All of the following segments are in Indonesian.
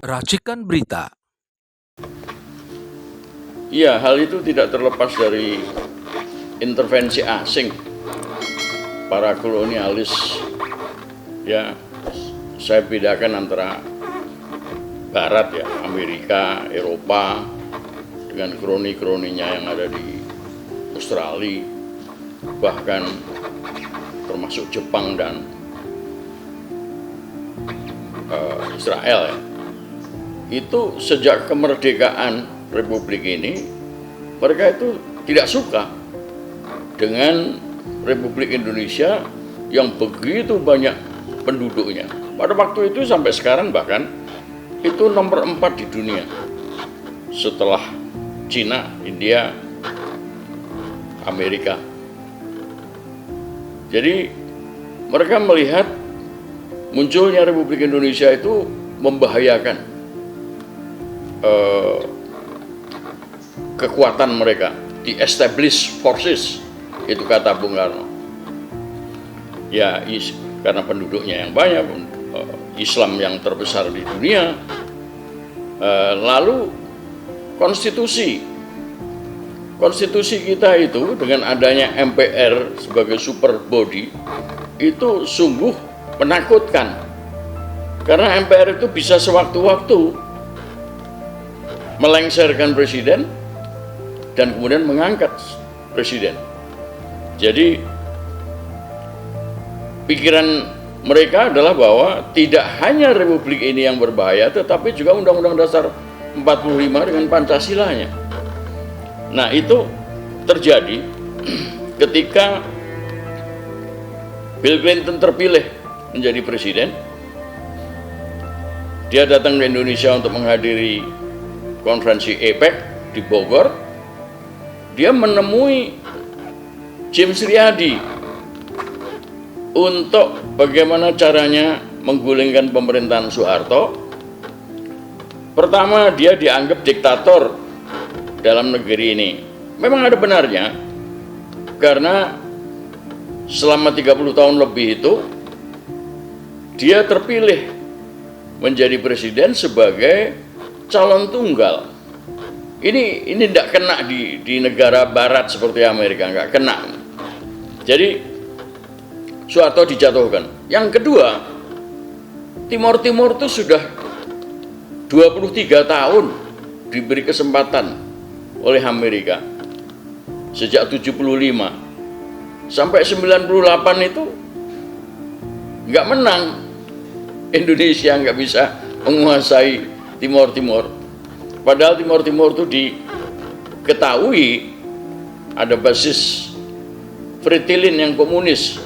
Racikan Berita. Ya, hal itu tidak terlepas dari intervensi asing, para kolonialis. Ya, saya bedakan antara Barat ya, Amerika, Eropa, dengan kroni-kroninya yang ada di Australia, bahkan termasuk Jepang dan Israel ya. Itu sejak kemerdekaan Republik ini, mereka itu tidak suka dengan Republik Indonesia yang begitu banyak penduduknya. Pada waktu itu sampai sekarang bahkan itu nomor 4 di dunia setelah Cina, India, Amerika. Jadi mereka melihat munculnya Republik Indonesia itu membahayakan kekuatan mereka, the established forces, itu kata Bung Karno. Ya, karena penduduknya yang banyak, Islam yang terbesar di dunia, lalu konstitusi kita itu dengan adanya MPR sebagai super body itu sungguh menakutkan, karena MPR itu bisa sewaktu-waktu melengsarkan presiden dan kemudian mengangkat presiden. Jadi pikiran mereka adalah bahwa tidak hanya Republik ini yang berbahaya, tetapi juga Undang-Undang Dasar 45 dengan Pancasilanya. Nah, itu terjadi ketika Bill Clinton terpilih menjadi presiden. Dia datang ke Indonesia untuk menghadiri konferensi APEC di Bogor. Dia menemui James Riyadi untuk bagaimana caranya menggulingkan pemerintahan Soeharto. Pertama, dia dianggap diktator dalam negeri ini. Memang ada benarnya, karena selama 30 tahun lebih itu dia terpilih menjadi presiden sebagai calon tunggal. Ini tidak kena di negara barat seperti Amerika, nggak kena. Jadi Soeharto dijatuhkan. Yang kedua, Timor itu sudah 23 tahun diberi kesempatan oleh Amerika. Sejak 75 sampai 98 itu nggak menang. Indonesia nggak bisa menguasai Timor. Padahal Timor itu diketahui ada basis Fretilin yang komunis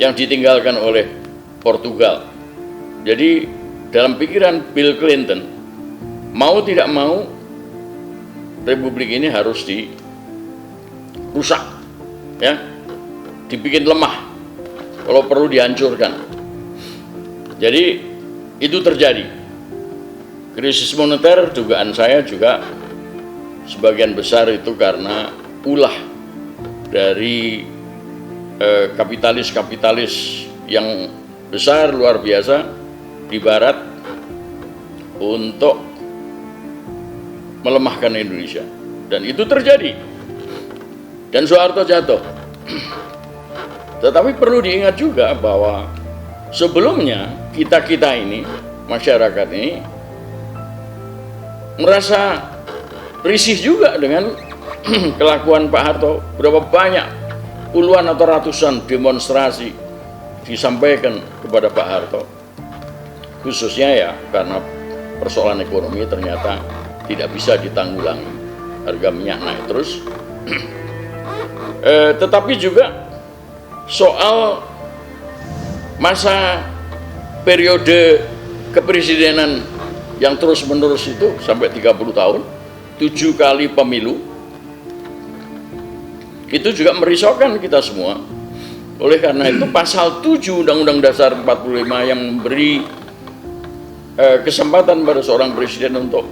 yang ditinggalkan oleh Portugal. Jadi dalam pikiran Bill Clinton, mau tidak mau Republik ini harus dirusak, ya, dibikin lemah, kalau perlu dihancurkan. Jadi itu terjadi. Krisis moneter, dugaan saya juga sebagian besar itu karena ulah dari kapitalis yang besar luar biasa di barat untuk melemahkan Indonesia. Dan itu terjadi. Dan Soeharto jatuh. Tetapi perlu diingat juga bahwa sebelumnya kita ini, masyarakat ini, merasa risih juga dengan kelakuan Pak Harto. Berapa banyak, puluhan atau ratusan demonstrasi disampaikan kepada Pak Harto, khususnya ya karena persoalan ekonomi ternyata tidak bisa ditanggulangi, harga minyak naik terus. Tetapi juga soal masa periode kepresidenan yang terus-menerus itu sampai 30 tahun, 7 kali pemilu, itu juga merisaukan kita semua. Oleh karena itu pasal 7 Undang-Undang Dasar 45 yang memberi kesempatan pada seorang presiden untuk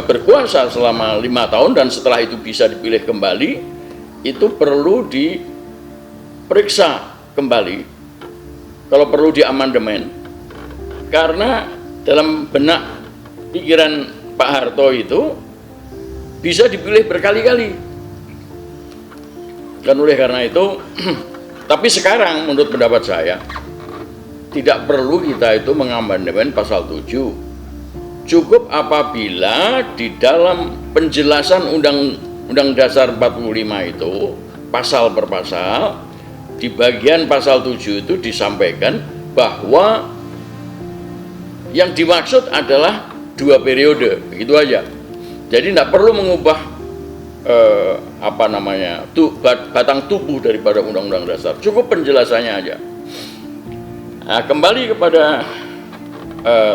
berkuasa selama 5 tahun dan setelah itu bisa dipilih kembali, itu perlu diperiksa kembali kalau perlu diamandemen, karena dalam benak pikiran Pak Harto itu bisa dipilih berkali-kali. Dan oleh karena itu, tapi sekarang menurut pendapat saya, tidak perlu kita itu mengamandemen pasal 7. Cukup apabila di dalam penjelasan Undang-Undang Dasar 45 itu, pasal per pasal, di bagian pasal 7 itu disampaikan bahwa yang dimaksud adalah 2 periode, begitu aja. Jadi tidak perlu mengubah batang tubuh daripada Undang-Undang Dasar, cukup penjelasannya aja. Nah, kembali kepada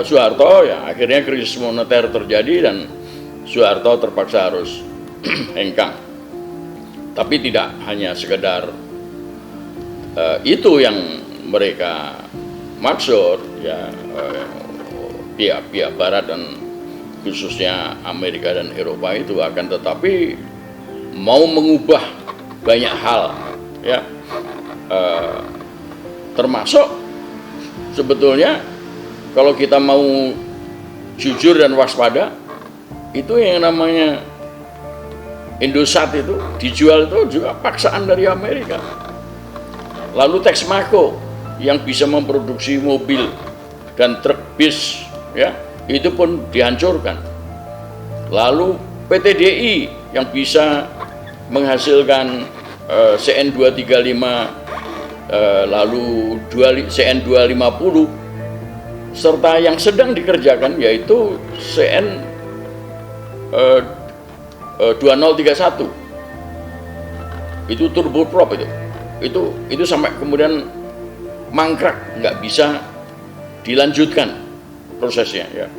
Soeharto, ya akhirnya krisis moneter terjadi dan Soeharto terpaksa harus hengkang. Tapi tidak hanya sekedar itu yang mereka maksud, ya pihak Barat dan khususnya Amerika dan Eropa itu, akan tetapi mau mengubah banyak hal, ya termasuk sebetulnya kalau kita mau jujur dan waspada, itu yang namanya Indosat itu dijual itu juga paksaan dari Amerika. Lalu Texmaco yang bisa memproduksi mobil dan truk bis, ya itu pun dihancurkan. Lalu PT-DI yang bisa menghasilkan CN235, lalu CN250, serta yang sedang dikerjakan yaitu CN 2031, itu turboprop itu sampai kemudian mangkrak, nggak bisa dilanjutkan prosesnya, ya.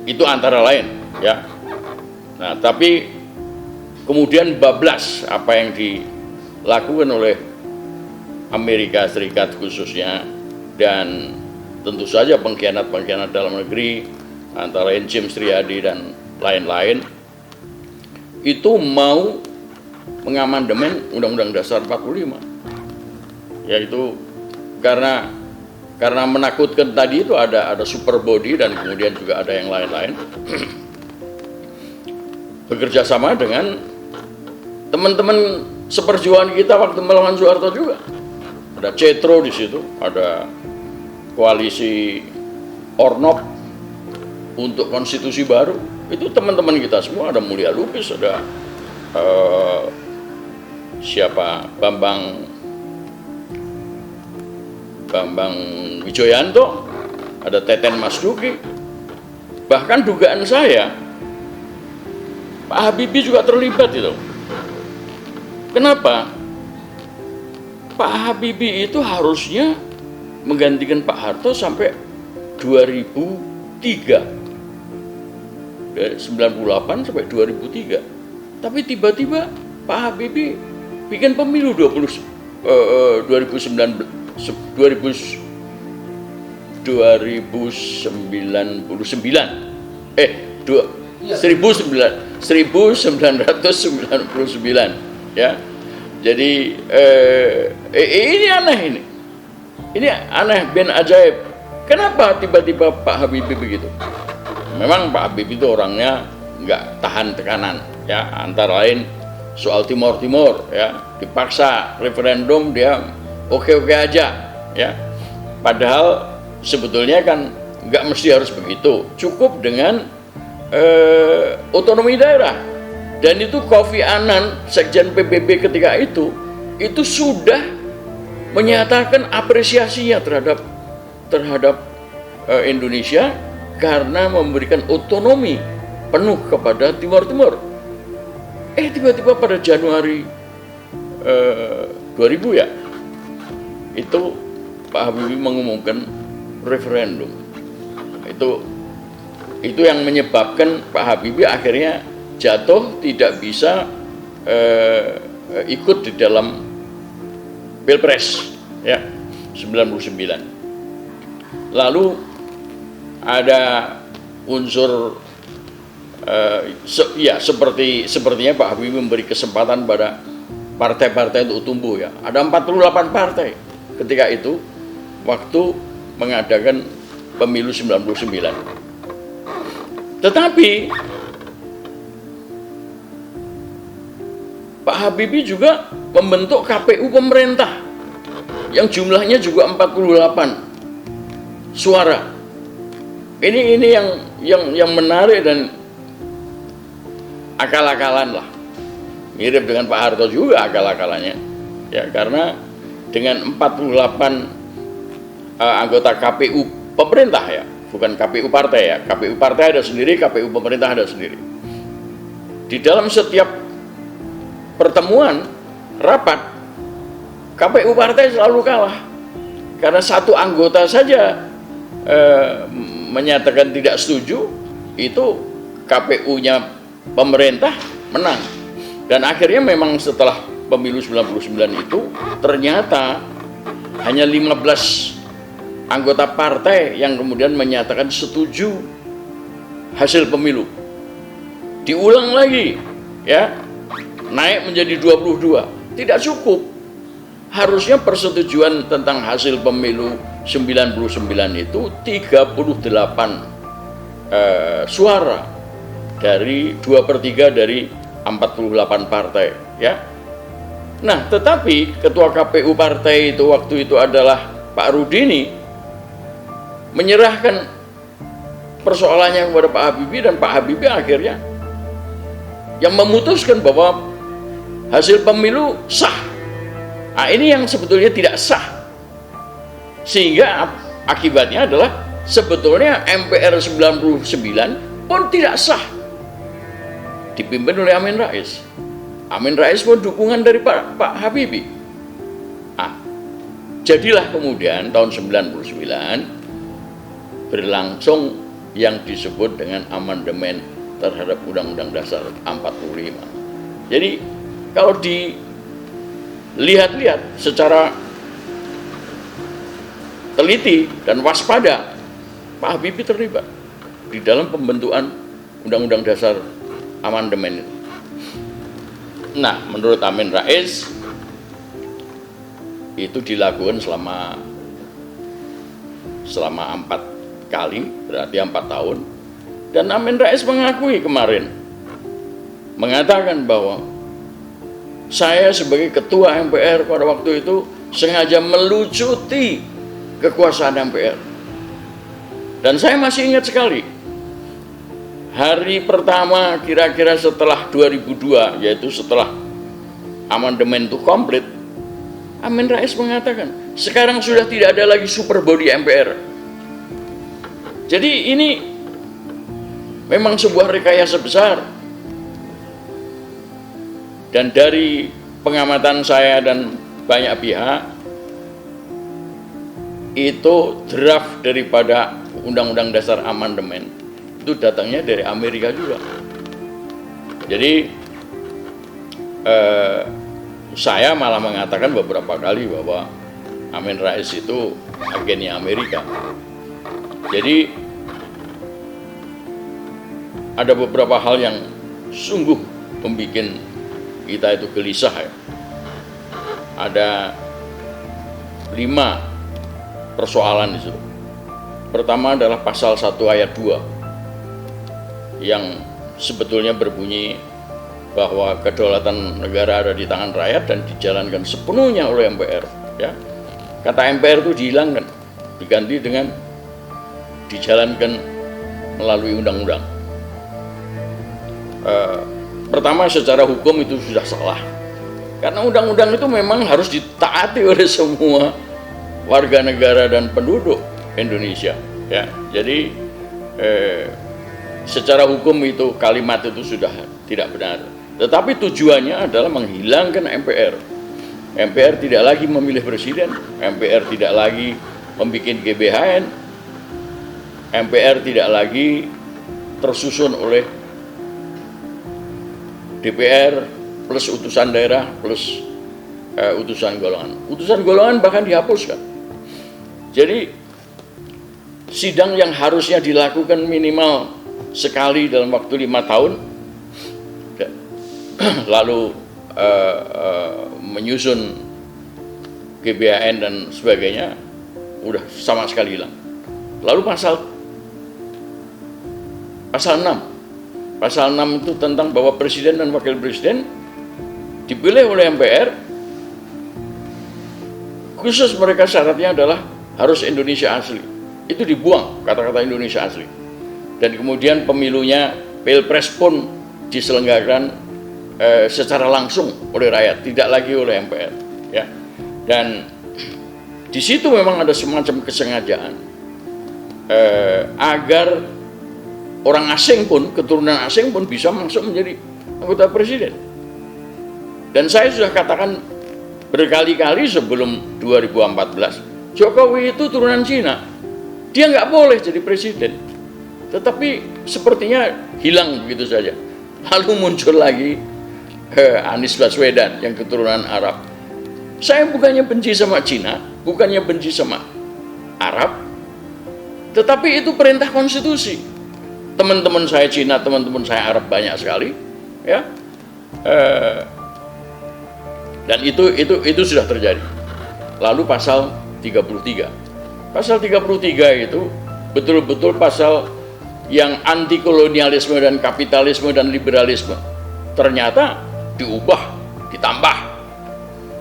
Itu antara lain, ya. Nah, tapi kemudian bablas apa yang dilakukan oleh Amerika Serikat khususnya, dan tentu saja pengkhianat-pengkhianat dalam negeri antara lain James Riyadi dan lain-lain, itu mau mengamandemen Undang-Undang Dasar 45, yaitu karena menakutkan tadi itu ada super body dan kemudian juga ada yang lain-lain. Bekerja sama dengan teman-teman seperjuangan kita waktu melawan Soeharto juga. Ada Cetro di situ, ada koalisi Ornop untuk konstitusi baru. Itu teman-teman kita semua, ada Mulia Lubis, ada siapa, Bambang Wijoyanto, ada Teten Mas Duki. Bahkan dugaan saya Pak Habibie juga terlibat itu. Kenapa? Pak Habibie itu harusnya menggantikan Pak Harto sampai 2003, dari 98 sampai 2003. Tapi tiba-tiba Pak Habibie bikin pemilu 2099, ya. Jadi ini aneh, ini aneh, ben ajaib. Kenapa tiba-tiba Pak Habibie begitu? Memang Pak Habibie itu orangnya nggak tahan tekanan, ya. Antara lain soal Timor, ya, dipaksa referendum dia oke-oke aja, ya. Padahal sebetulnya kan nggak mesti harus begitu. Cukup dengan otonomi daerah. Dan itu Kofi Annan, Sekjen PBB ketika itu sudah menyatakan apresiasinya terhadap Indonesia karena memberikan otonomi penuh kepada Timor. Tiba-tiba pada Januari 2000, ya, itu Pak Habibie mengumumkan referendum. Itu yang menyebabkan Pak Habibie akhirnya jatuh, tidak bisa ikut di dalam Pilpres, ya, 99. Lalu ada unsur sepertinya Pak Habibie memberi kesempatan pada partai-partai untuk tumbuh ya. Ada 48 partai ketika itu waktu mengadakan pemilu 99. Tetapi Pak Habibie juga membentuk KPU pemerintah yang jumlahnya juga 48 suara. Ini yang menarik dan akal-akalan lah. Mirip dengan Pak Harto juga akal-akalannya. Ya, karena dengan 48 anggota KPU pemerintah ya, bukan KPU partai ya. KPU partai ada sendiri, KPU pemerintah ada sendiri. Di dalam setiap pertemuan rapat, KPU partai selalu kalah karena satu anggota saja menyatakan tidak setuju, itu KPU-nya pemerintah menang. Dan akhirnya memang setelah pemilu 99 itu ternyata hanya 15 anggota partai yang kemudian menyatakan setuju hasil pemilu. Diulang lagi ya, naik menjadi 22. Tidak cukup. Harusnya persetujuan tentang hasil pemilu 99 itu 38 suara dari 2/3 dari 48 partai ya. Nah, tetapi ketua KPU partai itu waktu itu adalah Pak Rudini, menyerahkan persoalannya kepada Pak Habibie, dan Pak Habibie akhirnya yang memutuskan bahwa hasil pemilu sah. Nah, ini yang sebetulnya tidak sah, sehingga akibatnya adalah sebetulnya MPR 99 pun tidak sah, dipimpin oleh Amin Rais. Amin Rais pun dukungan dari Pak Habibie. Nah, jadilah kemudian tahun 99 berlangsung yang disebut dengan amandemen terhadap Undang-Undang Dasar 45. Jadi kalau dilihat-lihat secara teliti dan waspada, Pak Habibie terlibat di dalam pembentukan Undang-Undang Dasar amandemen itu. Nah, menurut Amin Rais itu dilakukan selama 4 kali, berarti 4 tahun. Dan Amin Rais mengakui kemarin, mengatakan bahwa saya sebagai ketua MPR pada waktu itu sengaja melucuti kekuasaan MPR. Dan saya masih ingat sekali, hari pertama kira-kira setelah 2002, yaitu setelah amandemen itu komplit, Amin Rais mengatakan, sekarang sudah tidak ada lagi super body MPR. Jadi ini memang sebuah rekayasa besar. Dan dari pengamatan saya dan banyak pihak, itu draft daripada Undang-Undang Dasar amandemen itu datangnya dari Amerika juga. Jadi saya malah mengatakan beberapa kali bahwa Amin Rais itu agennya Amerika. Jadi ada beberapa hal yang sungguh membuat kita itu gelisah ya. Ada 5 persoalan di situ. Pertama adalah pasal 1 ayat 2 yang sebetulnya berbunyi bahwa kedaulatan negara ada di tangan rakyat dan dijalankan sepenuhnya oleh MPR ya. Kata MPR itu dihilangkan, diganti dengan dijalankan melalui undang-undang. Pertama, secara hukum itu sudah salah, karena undang-undang itu memang harus ditaati oleh semua warga negara dan penduduk Indonesia ya. Jadi secara hukum itu kalimat itu sudah tidak benar, tetapi tujuannya adalah menghilangkan MPR. MPR tidak lagi memilih presiden, MPR tidak lagi membuat GBHN, MPR tidak lagi tersusun oleh DPR plus utusan daerah plus utusan golongan. Utusan golongan bahkan dihapuskan. Jadi sidang yang harusnya dilakukan minimal sekali dalam waktu 5 tahun, lalu menyusun GBHN dan sebagainya udah sama sekali hilang. Lalu pasal 6 itu tentang bahwa presiden dan wakil presiden dipilih oleh MPR, khusus mereka syaratnya adalah harus Indonesia asli. Itu dibuang kata-kata Indonesia asli. Dan kemudian pemilunya, Pilpres pun diselenggarakan secara langsung oleh rakyat, tidak lagi oleh MPR, ya. Dan di situ memang ada semacam kesengajaan agar orang asing pun, keturunan asing pun bisa masuk menjadi anggota presiden. Dan saya sudah katakan berkali-kali sebelum 2014, Jokowi itu turunan Cina, dia nggak boleh jadi presiden. Tetapi sepertinya hilang begitu saja. Lalu muncul lagi Anies Baswedan yang keturunan Arab. Saya bukannya benci sama Cina, bukannya benci sama Arab, tetapi itu perintah konstitusi. Teman-teman saya Cina, teman-teman saya Arab banyak sekali, ya. Dan itu sudah terjadi. Lalu pasal 33. Pasal 33 itu betul-betul pasal yang anti kolonialisme dan kapitalisme dan liberalisme. Ternyata diubah, ditambah.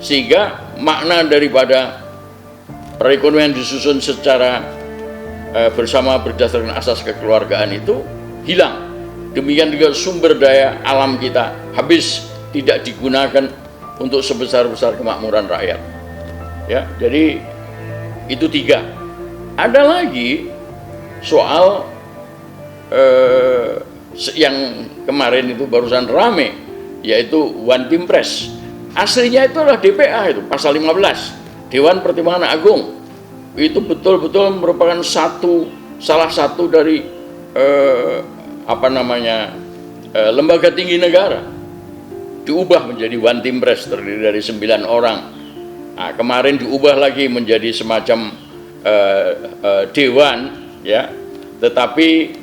Sehingga makna daripada perekonomian disusun secara bersama berdasarkan asas kekeluargaan itu hilang. Demikian juga sumber daya alam kita habis, tidak digunakan untuk sebesar-besar kemakmuran rakyat. Ya, jadi itu 3. Ada lagi soal yang kemarin itu barusan rame, yaitu One Team Press. Aslinya itu adalah DPA, itu pasal 15, Dewan Pertimbangan Agung. Itu betul-betul merupakan salah satu dari lembaga tinggi negara, diubah menjadi One Team Press, terdiri dari 9 orang. Nah, kemarin diubah lagi menjadi semacam dewan, ya, tetapi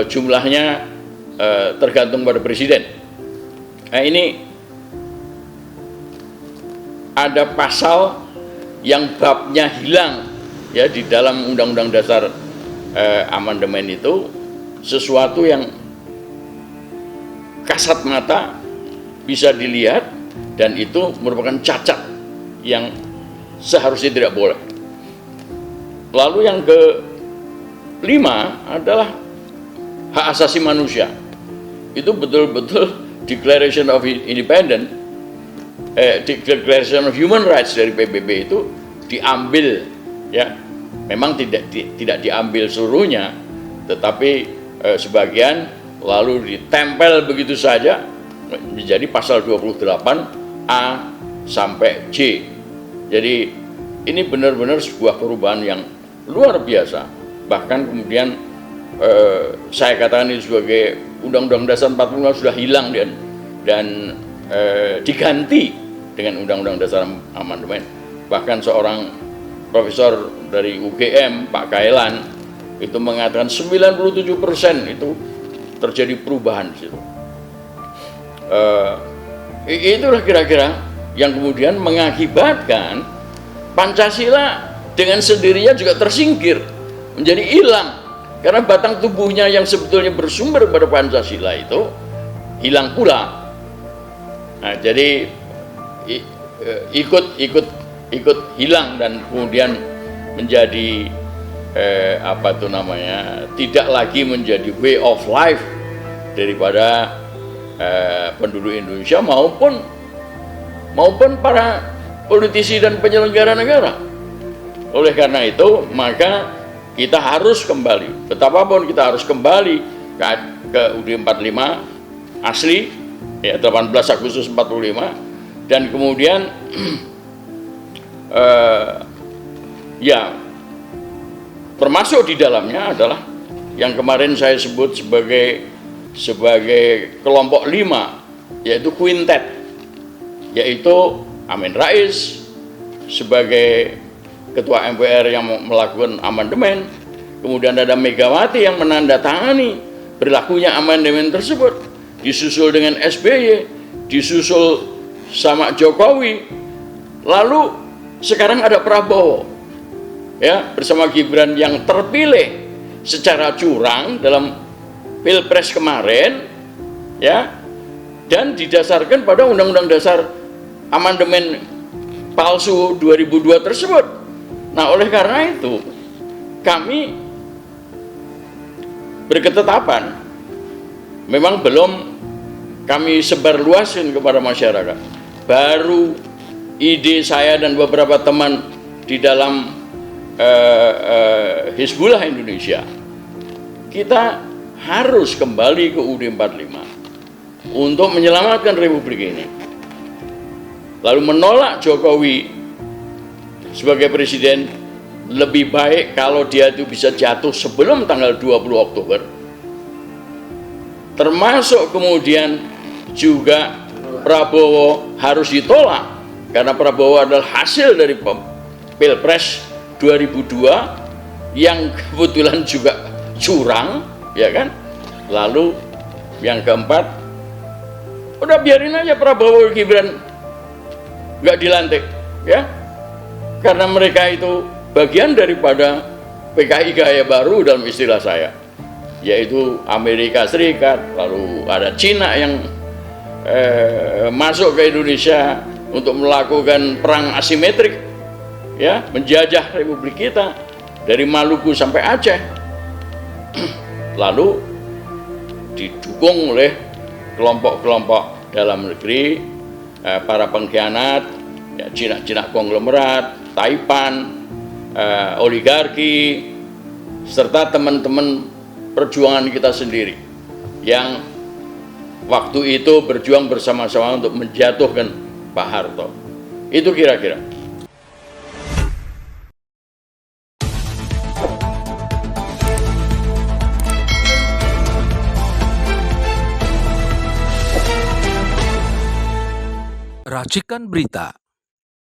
jumlahnya tergantung pada presiden. Nah, ini ada pasal yang babnya hilang, ya, di dalam Undang-Undang Dasar amandemen itu, sesuatu yang kasat mata bisa dilihat dan itu merupakan cacat yang seharusnya tidak boleh. Lalu yang ke-5 adalah hak asasi manusia. Itu betul-betul Declaration of Independence, Declaration of Human Rights dari PBB itu diambil, ya. Memang tidak diambil seluruhnya, tetapi sebagian lalu ditempel begitu saja menjadi pasal 28A sampai J. Jadi ini benar-benar sebuah perubahan yang luar biasa. Bahkan kemudian saya katakan ini sebagai Undang-Undang Dasar 45 sudah hilang dan diganti dengan Undang-Undang Dasar Amandemen. Bahkan seorang profesor dari UGM, Pak Kailan, itu mengatakan 97% itu terjadi perubahan di situ. Itulah kira-kira yang kemudian mengakibatkan Pancasila dengan sendirinya juga tersingkir, menjadi hilang. Karena batang tubuhnya yang sebetulnya bersumber pada Pancasila itu hilang pula. Nah, jadi ikut hilang dan kemudian menjadi tidak lagi menjadi way of life daripada penduduk Indonesia maupun para politisi dan penyelenggara negara. Oleh karena itu, maka kita harus kembali, betapapun kita harus kembali ke UUD 45 asli, ya, 18 Agustus 45, dan kemudian ya, termasuk di dalamnya adalah yang kemarin saya sebut sebagai kelompok 5, yaitu quintet, yaitu Amin Rais sebagai Ketua MPR yang melakukan amandemen, kemudian ada Megawati yang menandatangani berlakunya amandemen tersebut, disusul dengan SBY, disusul sama Jokowi, lalu sekarang ada Prabowo ya bersama Gibran yang terpilih secara curang dalam Pilpres kemarin ya, dan didasarkan pada Undang-Undang Dasar amandemen palsu 2002 tersebut. Nah, oleh karena itu kami berketetapan, memang belum kami sebarluasin kepada masyarakat. Baru ide saya dan beberapa teman di dalam Hizbullah Indonesia, kita harus kembali ke UUD 45 untuk menyelamatkan Republik ini. Lalu menolak Jokowi sebagai presiden, lebih baik kalau dia itu bisa jatuh sebelum tanggal 20 Oktober. Termasuk kemudian juga Prabowo harus ditolak karena Prabowo adalah hasil dari Pilpres 2002 yang kebetulan juga curang, ya kan? Lalu yang keempat, udah biarin aja Prabowo Gibran nggak dilantik, ya, karena mereka itu bagian daripada PKI gaya baru dalam istilah saya, yaitu Amerika Serikat, lalu ada Cina yang masuk ke Indonesia untuk melakukan perang asimetrik, ya, menjajah Republik kita dari Maluku sampai Aceh. Lalu didukung oleh kelompok-kelompok dalam negeri, para pengkhianat, ya, Cina konglomerat, Taipan, oligarki, serta teman-teman perjuangan kita sendiri yang waktu itu berjuang bersama-sama untuk menjatuhkan Pak Harto. Itu kira-kira. Racikan Berita